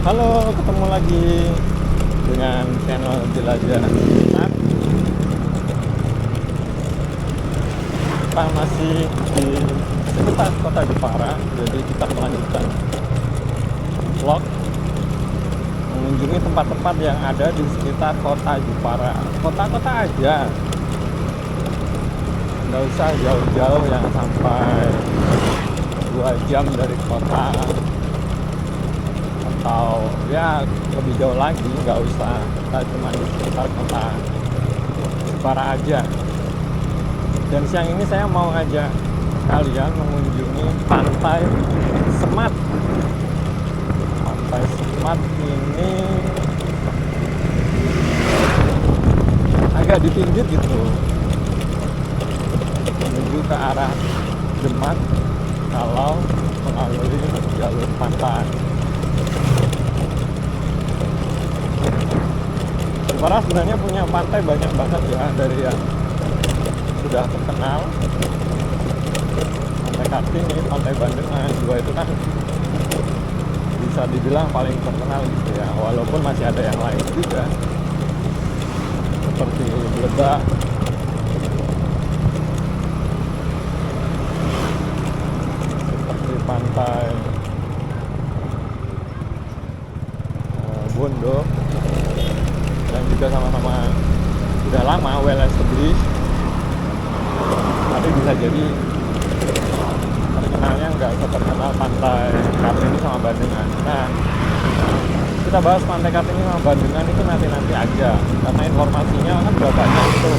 Halo, ketemu lagi dengan channel Jelajah Senar. Kita masih di sekitar kota Jepara, jadi kita melanjutkan vlog mengunjungi tempat-tempat yang ada di sekitar kota Jepara. Kota-kota aja, nggak usah jauh-jauh yang sampai 2 jam dari kota, atau ya lebih jauh lagi nggak usah, kita cuma di sekitar kota Jepara aja. Dan siang ini saya mau ngajak kalian mengunjungi Pantai Semat. Pantai Semat ini agak di pinggir gitu, menuju ke arah Demak kalau melalui jalur pantai. Jepara sebenarnya punya pantai banyak banget ya, dari yang sudah terkenal, Pantai Kartini, Pantai Bandengan, dua itu kan bisa dibilang paling terkenal gitu ya, walaupun masih ada yang lain juga seperti Bledak, seperti Pantai Bondo, dan juga sama-sama sudah lama well established, tapi bisa jadi terkenalnya nggak seterkenal Pantai Kartini sama Bandengan. Nah, kita bahas Pantai Kartini sama Bandengan itu nanti aja, karena informasinya kan udah banyak itu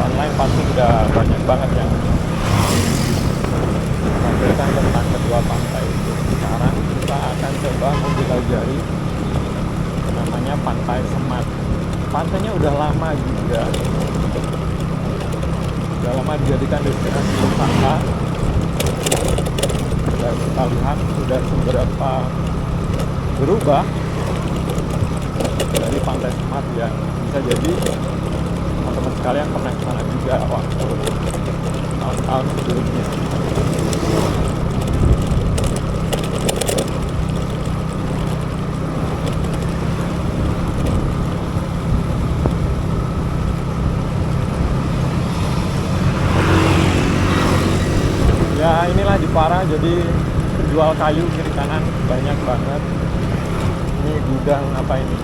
online, pasti udah banyak banget yang menampilkan tentang kedua pantai itu. Sekarang kita akan coba menjelajahi namanya Pantai Semat. Pantainya udah lama juga, udah lama dijadikan destinasi wisata, dan kita lihat sudah seberapa berubah dari Pantai Semat yang bisa jadi teman-teman sekalian pernah kesana juga waktu tahun-tahun sebelumnya. Ya inilah Jepara, jadi penjual kayu kiri kanan banyak banget. Ini gudang apa ini?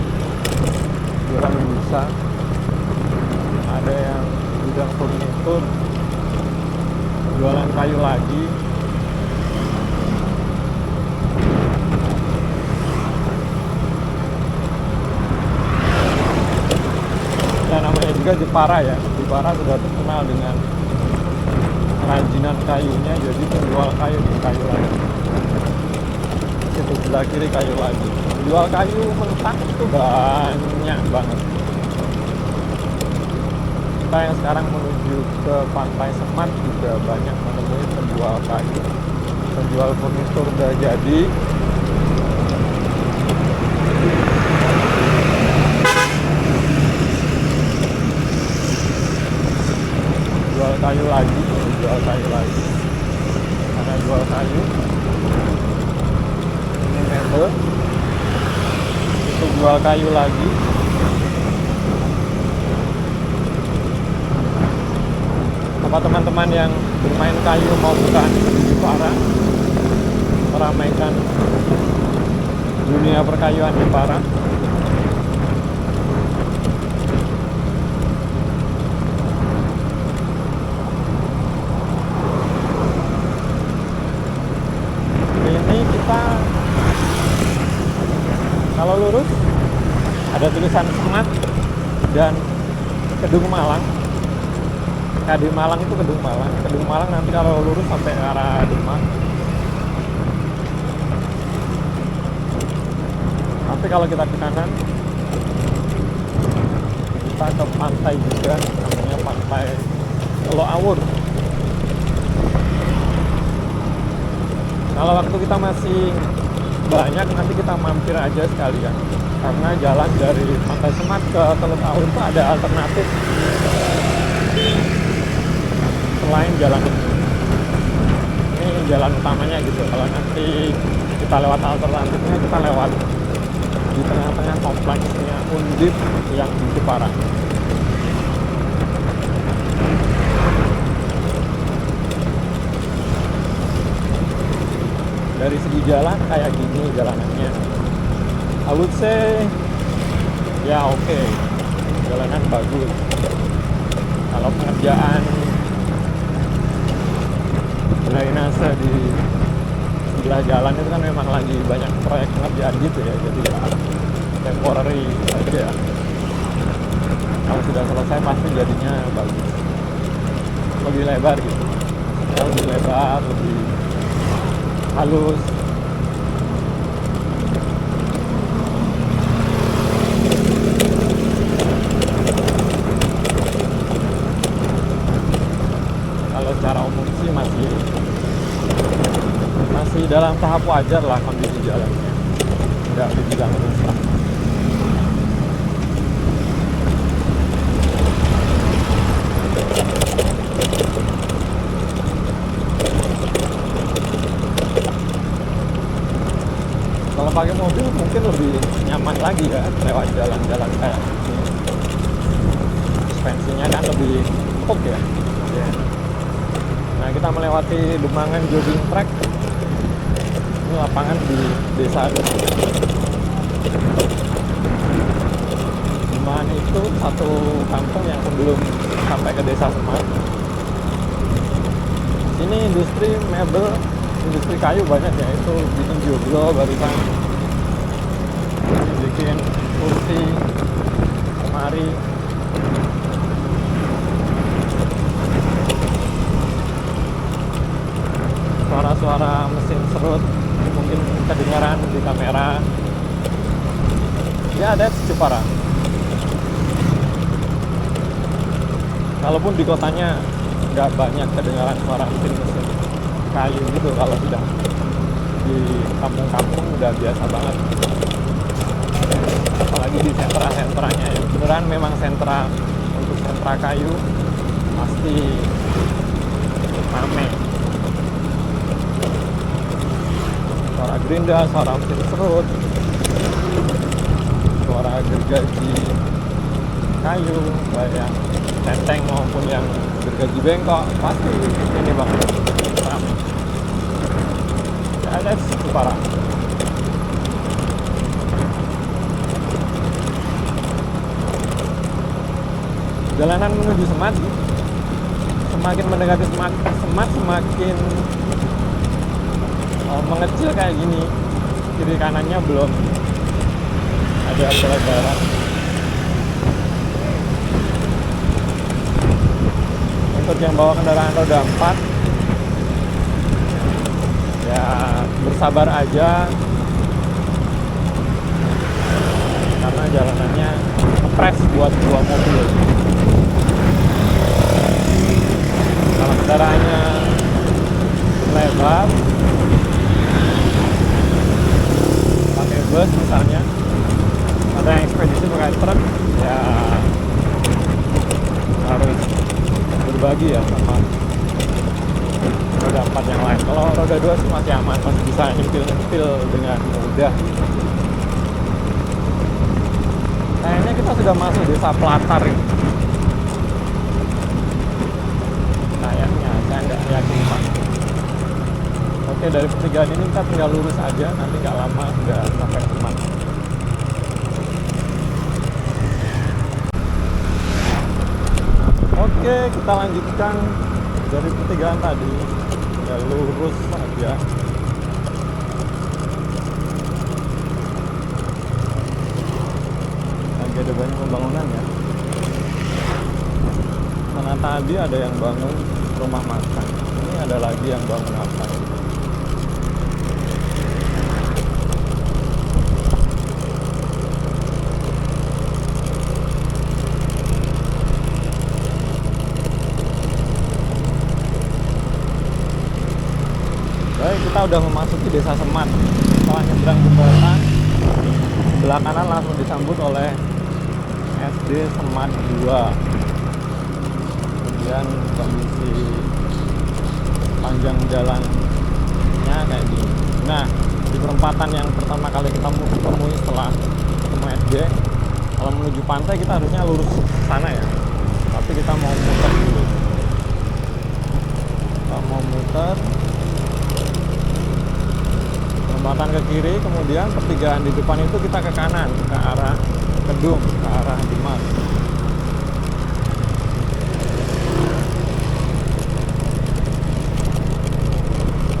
Gudang busa. Ada yang gudang furnitur, jualan kayu lagi. Dan namanya juga Jepara ya. Jepara sudah terkenal dengan kerajinan kayunya, jadi penjual kayu di kayu lagi. Situ sebelah kiri kayu lagi. Jual kayu mentah itu banyak banget. Kita yang sekarang menuju ke Pantai Semat juga banyak menemui penjual kayu, penjual furnitur udah jadi. Jual kayu lagi, jual kayu lagi. Karena jual kayu. Ini mebel. Itu jual kayu lagi. Apa teman-teman yang bermain kayu mau bukan di Jepara, meramaikan dunia perkayuan Jepara. Ini kita kalau lurus ada tulisan Semat dan Kedung Malang. Kedung Malang itu Kedung Malang. Kedung Malang nanti kalau lurus sampai ke arah Demak. Tapi kalau kita ke kanan, kita ke pantai juga, namanya Pantai Teluk Awur. Kalau waktu kita masih banyak, nanti kita mampir aja sekalian, karena jalan dari Pantai Semat ke Teluk Awur itu ada alternatif selain jalan ini jalan utamanya gitu. Kalau nanti kita kita lewat alternatifnya, kita lewat di tengah-tengah kompleksnya Undip yang di Jepara. Dari segi jalan kayak gini jalanannya, I would say ya oke, jalanan bagus. Kalau pengerjaan drainase di sebelah jalan itu kan memang lagi banyak proyek pengerjaan gitu ya, jadi ya temporary aja. Kalau sudah selesai pasti jadinya bagus, lebih lebar gitu, lebih lebar, lebih halus. Kalau secara umum sih masih dalam tahap wajar lah kondisi jalannya, nggak dibilang rusak. Kalau pakai mobil mungkin lebih nyaman lagi ya lewat jalan-jalan kayak gini. Suspensinya kan lebih empuk ya. Nah, kita melewati Demangan jogging track. Ini lapangan di desa Demangan itu satu kampung yang sebelum sampai ke desa Semat. Sini industri mebel, industri kayu banyak ya, itu bikin joglo barusan, bikin kursi, lemari. Suara-suara mesin serut mungkin kedengaran di kamera. Ya, that's Jepara. Kalaupun di kotanya nggak banyak kedengaran suara mesin-mesin kayu gitu, kalau sudah di kampung-kampung udah biasa banget. Apalagi di sentra-sentranya ya, beneran memang sentra, untuk sentra kayu pasti rame. Suara gerinda, suara mesin serut, suara gergaji kayu, baik yang tenteng maupun yang gergaji bengkok, pasti ini banget rame. Ya, that's Jepara. Jalanan menuju Semat, semakin mendekati Semat semakin mengecil kayak gini. Kiri kanannya belum ada pelebaran. Untuk yang bawa kendaraan roda 4 ya bersabar aja, karena jalanannya ngepres buat dua mobil. Kalau kendaraannya lebar, pakai bus misalnya, ada yang ekspedisi pakai truk, ya harus berbagi ya sama roda 4 yang lain. Kalau roda 2 sih masih aman, masih bisa nyempil-nyempil dengan mudah. Kayaknya kita sudah masuk desa Pelatar ini. Kayaknya, saya nggak yakin Pak. Oke, dari pertigaan ini kita tinggal lurus aja, nanti nggak lama sudah sampai Semat. Oke, kita lanjutkan dari pertigaan tadi, tinggal lurus saja. Lagi ada banyak pembangunan ya. Mana tadi ada yang bangun rumah makan, ini ada lagi yang bangun apa? Baik, kita udah memasuki desa Semat. Setelah nyebrang jembatan, sebelah kanan langsung disambut oleh SD Semat 2. Kemudian kondisi panjang jalannya kayak gini. Nah, di perempatan yang pertama kali kita temui setelah ketemu SD. Kalau menuju pantai kita harusnya lurus ke sana ya, tapi kita mau muter dulu. Kita mau muter perempatan ke kiri, kemudian pertigaan di depan itu kita ke kanan, ke arah Kedung, ke arah Dimas.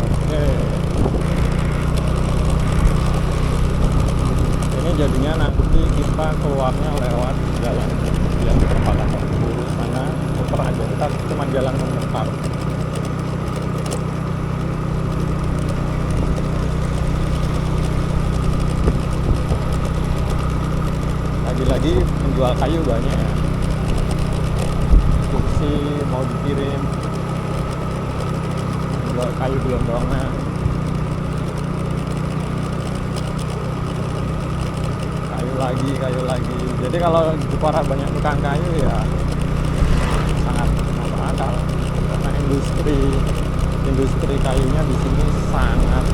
Oke, ini jadinya nanti kita keluarnya lewat jalan yang perempatan lurus sana, muter aja, kita cuma jalan memutar. Lagi-lagi penjual kayu banyak ya, kursi mau dikirim, penjual kayu gelondongan, kayu lagi. Jadi kalau di Jepara banyak tukang kayu ya sangat masuk akal, karena industri kayunya di sini sangat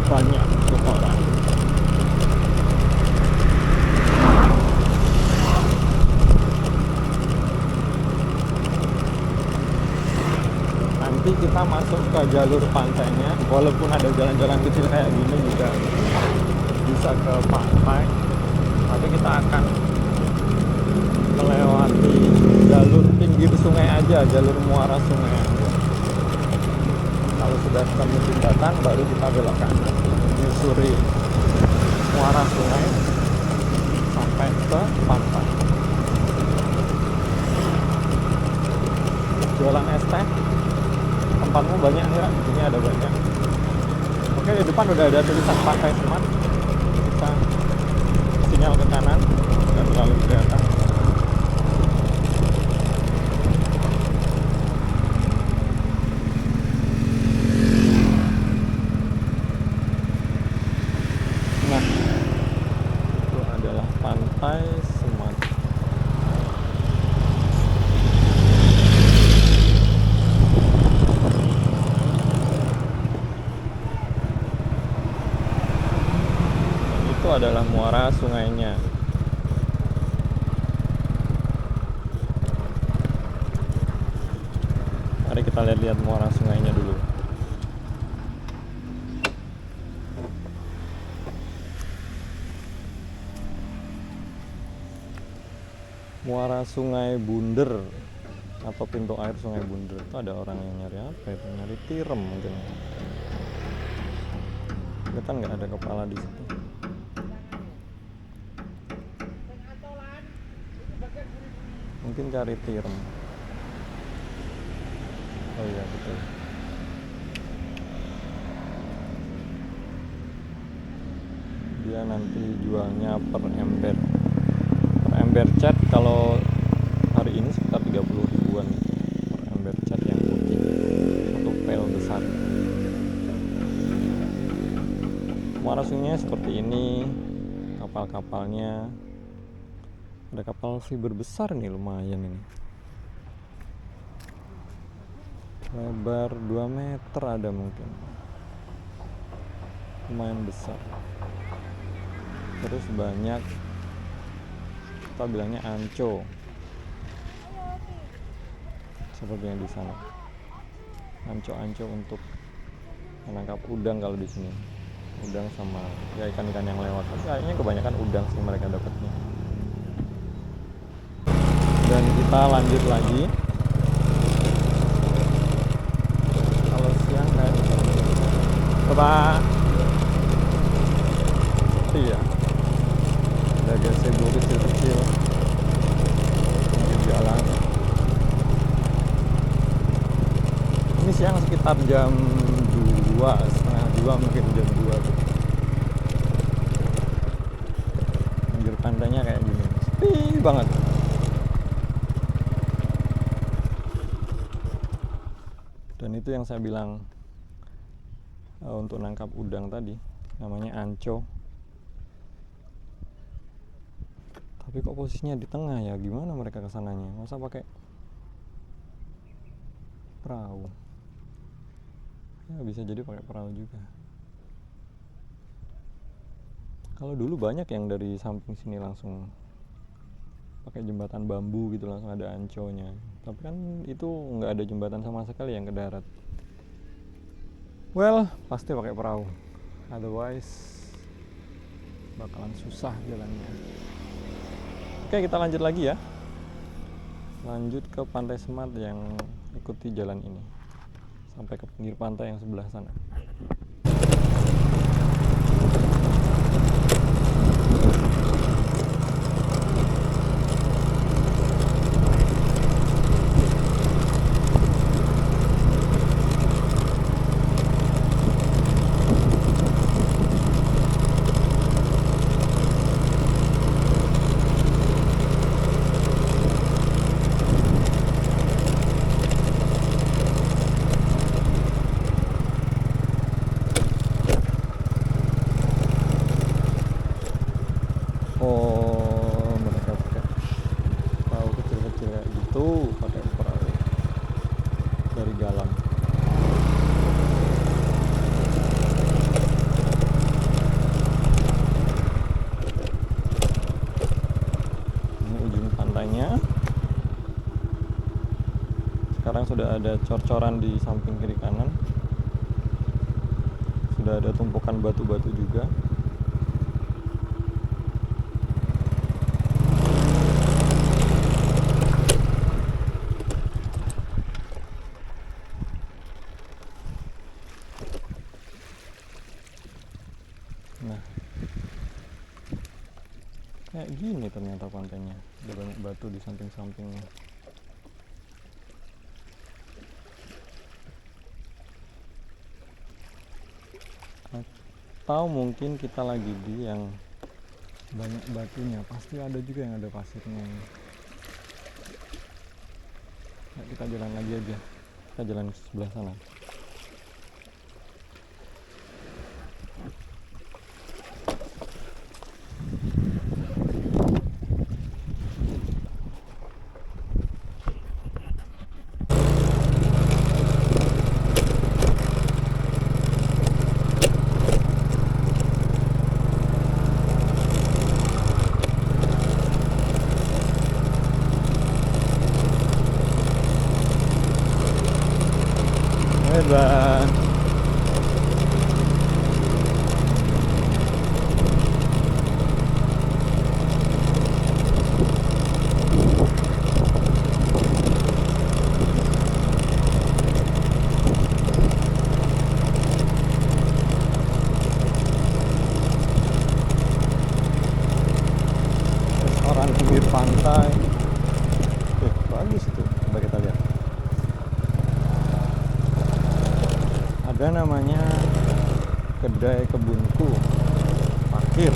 banyak untuk orang. Nanti kita masuk ke jalur pantainya, walaupun ada jalan-jalan kecil kayak gini juga bisa ke pantai, tapi kita akan melewati jalur pinggir sungai aja, jalur muara sungai aja. Kalau sudah ketemu jembatan baru kita belok kanan, menyusuri muara sungai sampai ke pantai. Jualan es teh, tempatmu banyak ya, di sini ada banyak. Oke, di depan udah ada tulisan Pantai Semat. Kita sinyal ke kanan, nggak terlalu kelihatan. Nah, itu adalah Pantai Semat. Itu adalah muara sungainya. Mari kita lihat muara sungainya dulu. Muara Sungai Bunder atau pintu air Sungai Bunder. Itu ada orang yang nyari apa itu? Nyari tiram mungkin. Kelihatan nggak ada kepala di situ. Mungkin cari tiram. Oh iya betul. Dia nanti jualnya per ember. Per ember cat kalau hari ini sekitar 30 ribuan per ember cat yang putih untuk pel besar. Muara sungainya seperti ini, kapal-kapalnya. Ada kapal fiber besar nih, lumayan ini. Lebar 2 meter ada mungkin. Lumayan besar. Terus banyak, kita bilangnya anco. Seperti yang di sana. Anco-anco untuk menangkap udang kalau di sini. Udang sama ya ikan-ikan yang lewat. Tapi kayaknya kebanyakan udang sih mereka dapatnya. Dan kita lanjut lagi. Kalau siang kayak coba iya ada gazebo kecil-kecil di jalan. Ini siang sekitar jam 2, setengah 2 mungkin jam 2 tuh. Pinggir pantainya kayak gini, sepi banget. Dan itu yang saya bilang untuk nangkap udang tadi, namanya anco. Tapi kok posisinya di tengah ya, gimana mereka kesananya? Masa pakai perahu? Ya bisa jadi pakai perahu juga. Kalau dulu banyak yang dari samping sini langsung pakai jembatan bambu gitu, langsung ada anconya. Tapi kan itu nggak ada jembatan sama sekali yang ke darat. Well, pasti pakai perahu. Otherwise bakalan susah jalannya. Oke, kita lanjut lagi ya. Lanjut ke Pantai Semat yang ikuti jalan ini sampai ke pinggir pantai yang sebelah sana. Oh, mereka pakai perahu kecil-kecil kayak gitu, pakai perahu dari galang. Ini ujung pantainya. Sekarang sudah ada cor-coran di samping kiri kanan. Sudah ada tumpukan batu-batu juga. Nah, kayak gini ternyata pantainya. Ada banyak batu di samping-sampingnya. Atau mungkin kita lagi di yang banyak batunya. Pasti ada juga yang ada pasirnya. Nah, kita jalan lagi aja. Kita jalan ke sebelah sana. Dadah. Restoran pinggir pantai. Bagus itu. Coba kita lihat. Ada namanya kedai kebunku, parkir.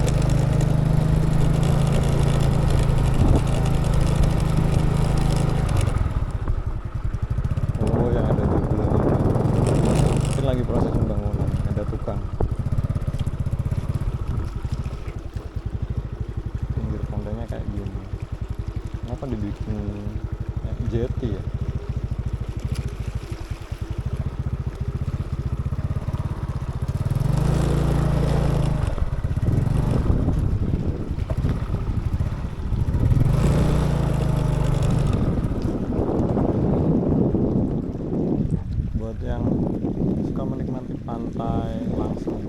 Oh, yang ada di bulan ini mungkin lagi proses pembangunan, ada tukang. Pinggir pantainya kayak gini. Kenapa dibikin kayak jetty ya? Yang suka menikmati pantai langsung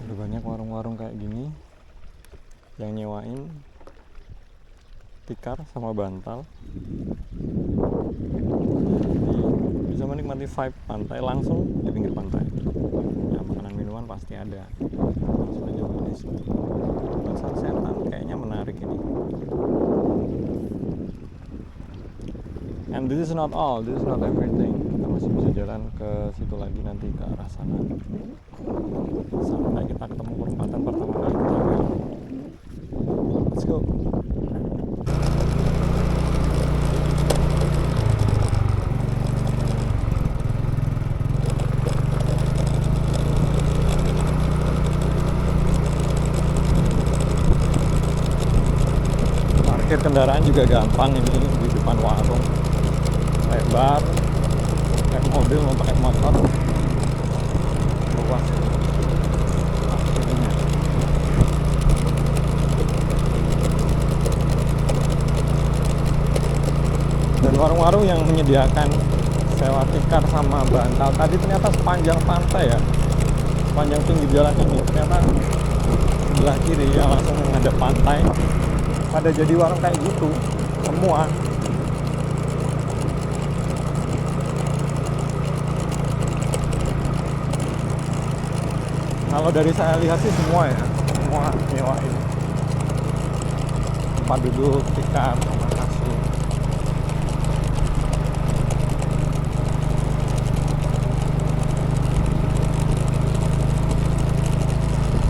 ada banyak warung-warung kayak gini yang nyewain tikar sama bantal. Jadi bisa menikmati vibe pantai langsung di pinggir pantai. Ya, makanan minuman pasti ada. Langsung aja beli buat sunsetan, kayaknya menarik ini. And this is not all, this is not everything. Kita masih bisa jalan ke situ lagi nanti ke arah sana. Sampai kita ketemu perempatan pertama kali kita ambil. Let's go. Parkir kendaraan juga gampang ini di depan warung. Lebar, kayak mobil mau pakai motor luas. warung-warung yang menyediakan sewa tikar sama bantal tadi ternyata sepanjang pantai ya, sepanjang pinggir jalan ini ternyata sebelah kiri yang langsung menghadap pantai pada jadi warung kayak gitu semua. Kalau dari saya lihat sih semua ya, semua nyewain tempat duduk, tikar, sama kasur.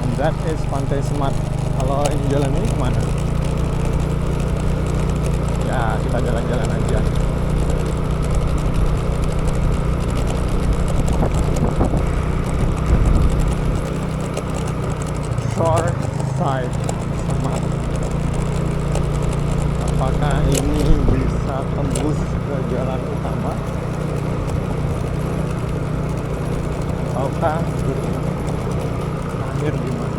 And that is Pantai Semat. Kalau ini jalan ini kemana? Ya kita jalan-jalan aja. Shore side Semat. Apakah ini bisa tembus ke jalan utama ataukah akhir di mana?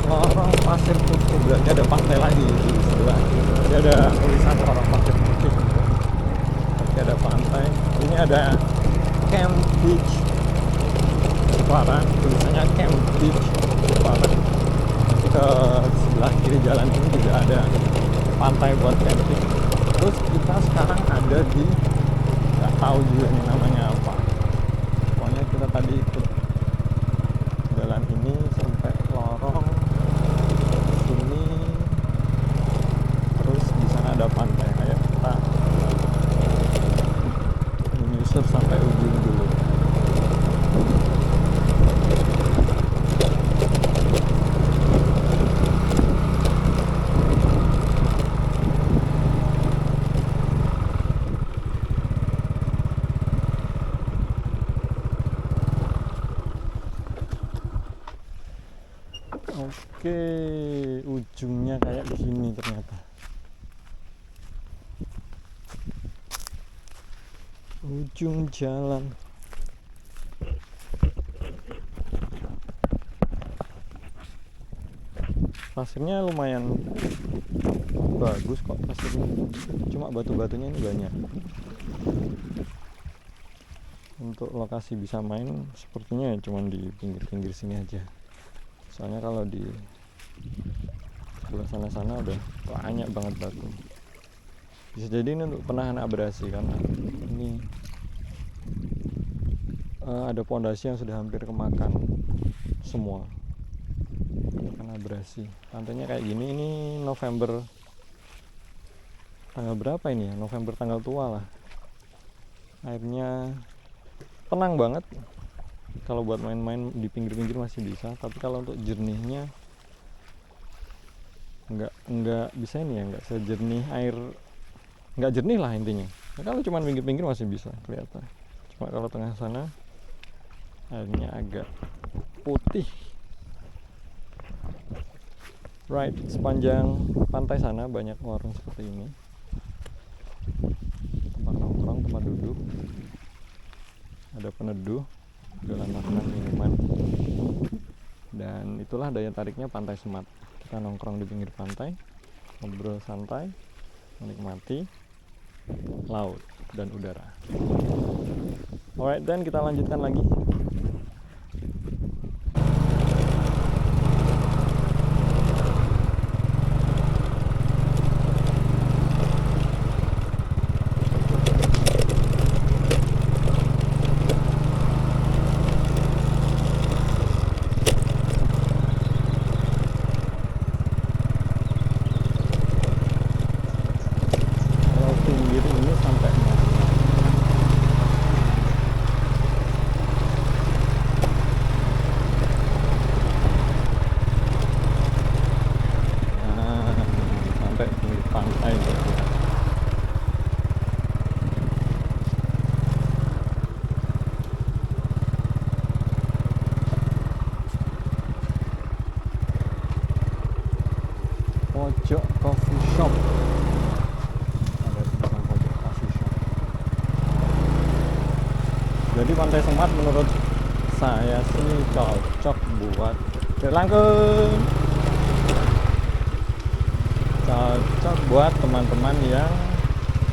Lorong Pasir Putih, berarti ada pantai lagi di sebelah. Jadi ada tulisan Lorong Pasir Putih. Berarti ada pantai. Ini ada Camp Beach Jepara, tulisannya Camp Beach Jepara. Nanti ke sebelah kiri jalan ini juga ada pantai buat camping. Terus kita sekarang ada di, nggak tahu juga nih namanya apa. Pokoknya kita tadi ikut jalan ini sampai lorong sini, terus di sana ada pantai. Kayak kita menyusur sampai ujung dulu. Oke, ujungnya kayak gini ternyata. Ujung jalan. Pasirnya lumayan bagus kok pasirnya. Cuma batu-batunya ini banyak. Untuk lokasi bisa main sepertinya cuma di pinggir-pinggir sini aja. Soalnya kalau di sebelah sana-sana udah banyak banget batu. Bisa jadi ini untuk penahan abrasi karena ini ada pondasi yang sudah hampir kemakan semua karena abrasi. Pantainya kayak gini. Ini November tanggal berapa ini ya? November tanggal tua lah. Airnya tenang banget. Kalau buat main-main di pinggir-pinggir masih bisa, tapi kalau untuk jernihnya nggak bisa ini ya, nggak sejernih air, nggak jernih lah intinya. Nah, kalau cuma pinggir-pinggir masih bisa kelihatan. Cuma kalau tengah sana airnya agak putih. Right, sepanjang pantai sana banyak warung seperti ini, tempat nongkrong, tempat duduk, ada peneduh, jualan makanan, minuman. Dan itulah daya tariknya Pantai Semat. Kita nongkrong di pinggir pantai, ngobrol santai, menikmati laut dan udara. Alright, dan kita lanjutkan lagi. pojok coffee shop. Ada tulisan pojok coffee shop. Jadi Pantai Semat menurut saya sih cocok buat berlangkung, cocok buat teman-teman yang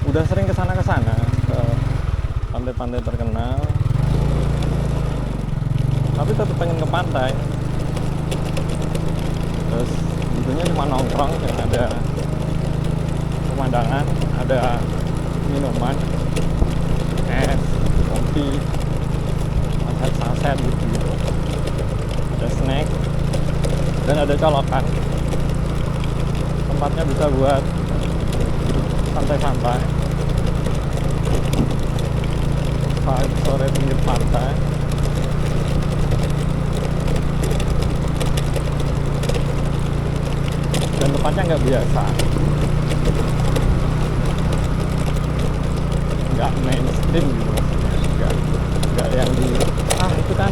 udah sering kesana ke pantai-pantai terkenal tapi tetap pengen ke pantai, terus tentunya cuma nongkrong yang ada pemandangan, ada minuman, es, kopi, saset gitu, ada snack dan ada colokan. Tempatnya bisa buat santai-santai, vibe sore pinggir pantai. Dan tempatnya nggak biasa, nggak mainstream gitu maksudnya, nggak yang di itu kan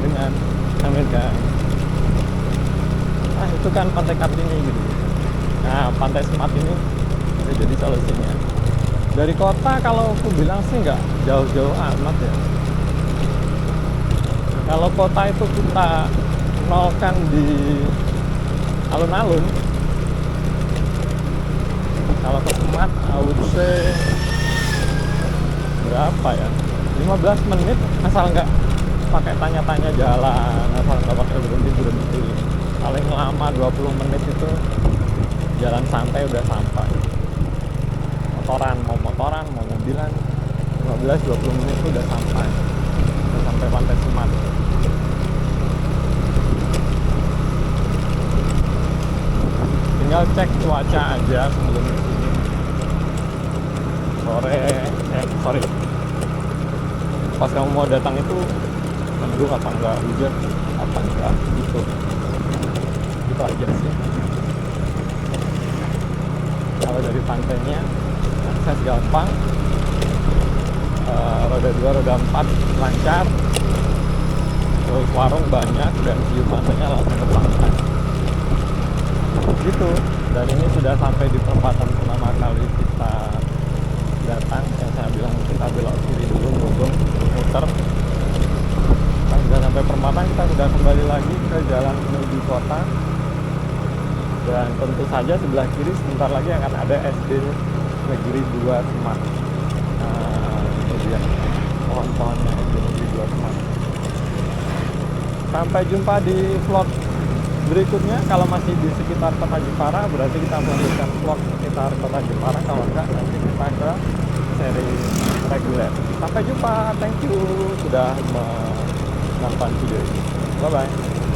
dengan Amerika, itu kan Pantai Kartini gitu. Nah, Pantai Semat ini bisa jadi solusinya. Dari kota kalau aku bilang sih nggak jauh-jauh amat ya. Kalau kota itu kita nolkan di alun-alun, kalau ke Semat I would say berapa ya, 15 menit asal nggak pakai tanya-tanya jalan, asal nggak pakai berhenti. Paling lama 20 menit itu jalan santai udah sampai. Mau motoran mau mobilan 15-20 menit itu udah sampai Pantai Semat. Tinggal cek cuaca aja sebelum kesini. Sorry, pas kamu mau datang itu mendung apa enggak, hujan apa enggak gitu aja sih. Kalau dari pantainya akses gampang, roda 2 roda 4 lancar, terus warung banyak dan view pantainya langsung ke pantai gitu. Dan ini sudah sampai di perempatan pertama kali kita datang, yang saya bilang kita belok kiri dulu, muter. Kita sudah sampai perempatan, kita sudah kembali lagi ke jalan menuju kota. Dan tentu saja sebelah kiri sebentar lagi akan ada SD Negeri 2 Semat. Nah, itu dia pohon-pohonnya SD Negeri 2 Semat. Sampai jumpa di vlog berikutnya. Kalau masih di sekitar Kota Jepara, berarti kita melanjutkan vlog sekitar Kota Jepara. Kalau enggak, nanti kita ke seri reguler. Sampai jumpa, thank you sudah menonton video ini. Bye bye.